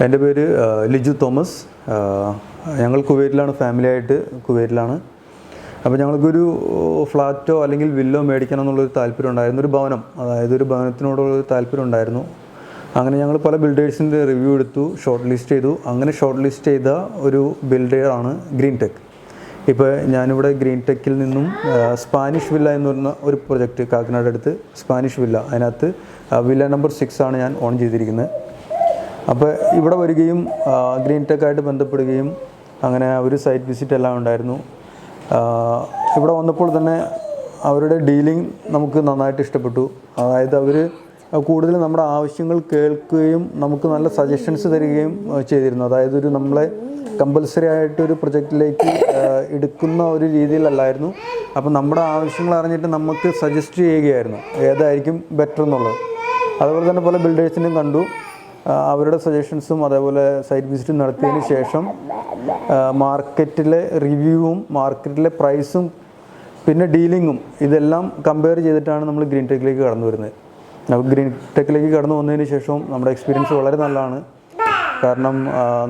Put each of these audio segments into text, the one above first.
എൻ്റെ പേര് ലിജു തോമസ്. ഞങ്ങൾ കുവൈറ്റിലാണ്, ഫാമിലി ആയിട്ട് കുവൈറ്റിലാണ്. അപ്പോൾ ഞങ്ങൾക്കൊരു ഫ്ലാറ്റോ അല്ലെങ്കിൽ വില്ലോ മേടിക്കണം എന്നുള്ളൊരു താല്പര്യം ഉണ്ടായിരുന്നു, ഒരു ഭവനം, അതായത് ഒരു ഭവനത്തിനോടുള്ളൊരു താല്പര്യം ഉണ്ടായിരുന്നു. അങ്ങനെ ഞങ്ങൾ പല ബിൽഡേഴ്സിൻ്റെ റിവ്യൂ എടുത്തു, ഷോർട്ട് ലിസ്റ്റ് ചെയ്തു. അങ്ങനെ ഷോർട്ട് ലിസ്റ്റ് ചെയ്ത ഒരു ബിൽഡറാണ് ഗ്രീൻ ടെക്. ഇപ്പോൾ ഞാനിവിടെ ഗ്രീൻ ടെക്കിൽ നിന്നും സ്പാനിഷ് വില്ല എന്ന് പറഞ്ഞ ഒരു പ്രൊജക്റ്റ് കാക്കനാട് അടുത്ത് സ്പാനിഷ് വില്ല, അതിനകത്ത് വില്ല നമ്പർ 6 ആണ് ഞാൻ ഓൺ ചെയ്തിരിക്കുന്നത്. അപ്പോൾ ഇവിടെ വരികയും ഗ്രീൻ ടെക്കായിട്ട് ബന്ധപ്പെടുകയും അങ്ങനെ ഒരു സൈറ്റ് വിസിറ്റ് എല്ലാം ഉണ്ടായിരുന്നു. ഇവിടെ വന്നപ്പോൾ തന്നെ അവരുടെ ഡീലിംഗ് നമുക്ക് നന്നായിട്ട് ഇഷ്ടപ്പെട്ടു. അതായത് അവർ കൂടുതൽ നമ്മുടെ ആവശ്യങ്ങൾ കേൾക്കുകയും നമുക്ക് നല്ല സജഷൻസ് തരികയും ചെയ്തിരുന്നു. അതായത് ഒരു നമ്മളെ കമ്പൽസറി ആയിട്ടൊരു പ്രൊജക്റ്റിലേക്ക് എടുക്കുന്ന ഒരു രീതിയിലല്ലായിരുന്നു. അപ്പം നമ്മുടെ ആവശ്യങ്ങൾ അറിഞ്ഞിട്ട് നമുക്ക് സജസ്റ്റ് ചെയ്യുകയായിരുന്നു ഏതായിരിക്കും ബെറ്റർ എന്നുള്ളത്. അതുപോലെ തന്നെ പല ബിൽഡേഴ്സിനും കണ്ടു. അവരുടെ സജഷൻസും അതേപോലെ സൈറ്റ് വിസിറ്റും നടത്തിയതിന് ശേഷം മാർക്കറ്റിലെ റിവ്യൂവും മാർക്കറ്റിലെ പ്രൈസും പിന്നെ ഡീലിങ്ങും ഇതെല്ലാം കമ്പയർ ചെയ്തിട്ടാണ് നമ്മൾ ഗ്രീൻ ടെക്കിലേക്ക് കടന്നു വരുന്നത്. അപ്പോൾ ഗ്രീൻ ടെക്കിലേക്ക് കടന്നു വന്നതിന് ശേഷവും നമ്മുടെ എക്സ്പീരിയൻസ് വളരെ നല്ലതാണ്. കാരണം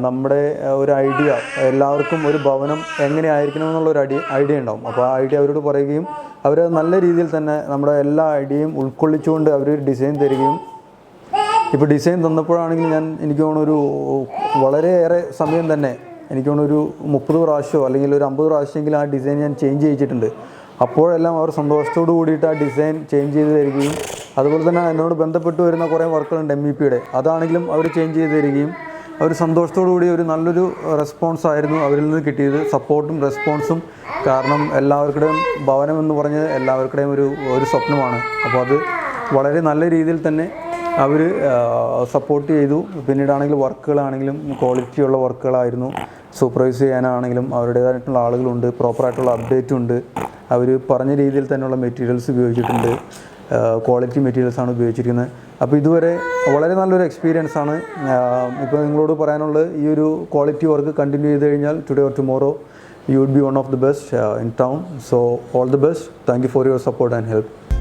നമ്മുടെ ഒരു ഐഡിയ, എല്ലാവർക്കും ഒരു ഭവനം എങ്ങനെ ആയിരിക്കണമെന്നുള്ളൊരു ഐഡിയ ഉണ്ടാവും. അപ്പോൾ ആ ഐഡിയ അവരോട് പറയുകയും അവർ നല്ല രീതിയിൽ തന്നെ നമ്മുടെ എല്ലാ ഐഡിയയും ഉൾക്കൊള്ളിച്ചുകൊണ്ട് അവർ ഡിസൈൻ തരികയും, ഇപ്പോൾ ഡിസൈൻ തന്നപ്പോഴാണെങ്കിൽ എനിക്ക് തോന്നുന്നൊരു വളരെയേറെ സമയം തന്നെ, എനിക്ക് തോന്നുന്നൊരു 30 പ്രാവശ്യമോ അല്ലെങ്കിൽ ഒരു 50 പ്രാവശ്യമെങ്കിലും ആ ഡിസൈൻ ഞാൻ ചേഞ്ച് ചെയ്യിച്ചിട്ടുണ്ട്. അപ്പോഴെല്ലാം അവർ സന്തോഷത്തോടു കൂടിയിട്ട് ആ ഡിസൈൻ ചേഞ്ച് ചെയ്ത് തരികയും, അതുപോലെ തന്നെ എന്നോട് ബന്ധപ്പെട്ട് വരുന്ന കുറേ വർക്കുകളുണ്ട് MEPയുടെ, അതാണെങ്കിലും അവർ ചേഞ്ച് ചെയ്ത് തരികയും, അവർ സന്തോഷത്തോടു കൂടി ഒരു നല്ലൊരു റെസ്പോൺസ് ആയിരുന്നു അവരിൽ നിന്ന് കിട്ടിയത്, സപ്പോർട്ടും റെസ്പോൺസും. കാരണം എല്ലാവർക്കുടെയും ഭവനം എന്ന് പറഞ്ഞത് എല്ലാവർക്കുടെയും ഒരു സ്വപ്നമാണ്. അപ്പോൾ അത് വളരെ നല്ല രീതിയിൽ തന്നെ അവർ സപ്പോർട്ട് ചെയ്തു. പിന്നീടാണെങ്കിൽ വർക്കുകളാണെങ്കിലും ക്വാളിറ്റിയുള്ള വർക്കുകളായിരുന്നു. സൂപ്പർവൈസ് ചെയ്യാനാണെങ്കിലും അവരുടേതായിട്ടുള്ള ആളുകളുണ്ട്, പ്രോപ്പറായിട്ടുള്ള അപ്ഡേറ്റും ഉണ്ട്. അവർ പറഞ്ഞ രീതിയിൽ തന്നെയുള്ള മെറ്റീരിയൽസ് ഉപയോഗിച്ചിട്ടുണ്ട്, ക്വാളിറ്റി മെറ്റീരിയൽസാണ് ഉപയോഗിച്ചിരിക്കുന്നത്. അപ്പോൾ ഇതുവരെ വളരെ നല്ലൊരു എക്സ്പീരിയൻസ് ആണ്. ഇപ്പോൾ നിങ്ങളോട് പറയാനുള്ളത്, ഈ ഒരു ക്വാളിറ്റി വർക്ക് കണ്ടിന്യൂ ചെയ്ത് കഴിഞ്ഞാൽ today or tomorrow you would be one of the best in town. So all the best. Thank you for your support and help.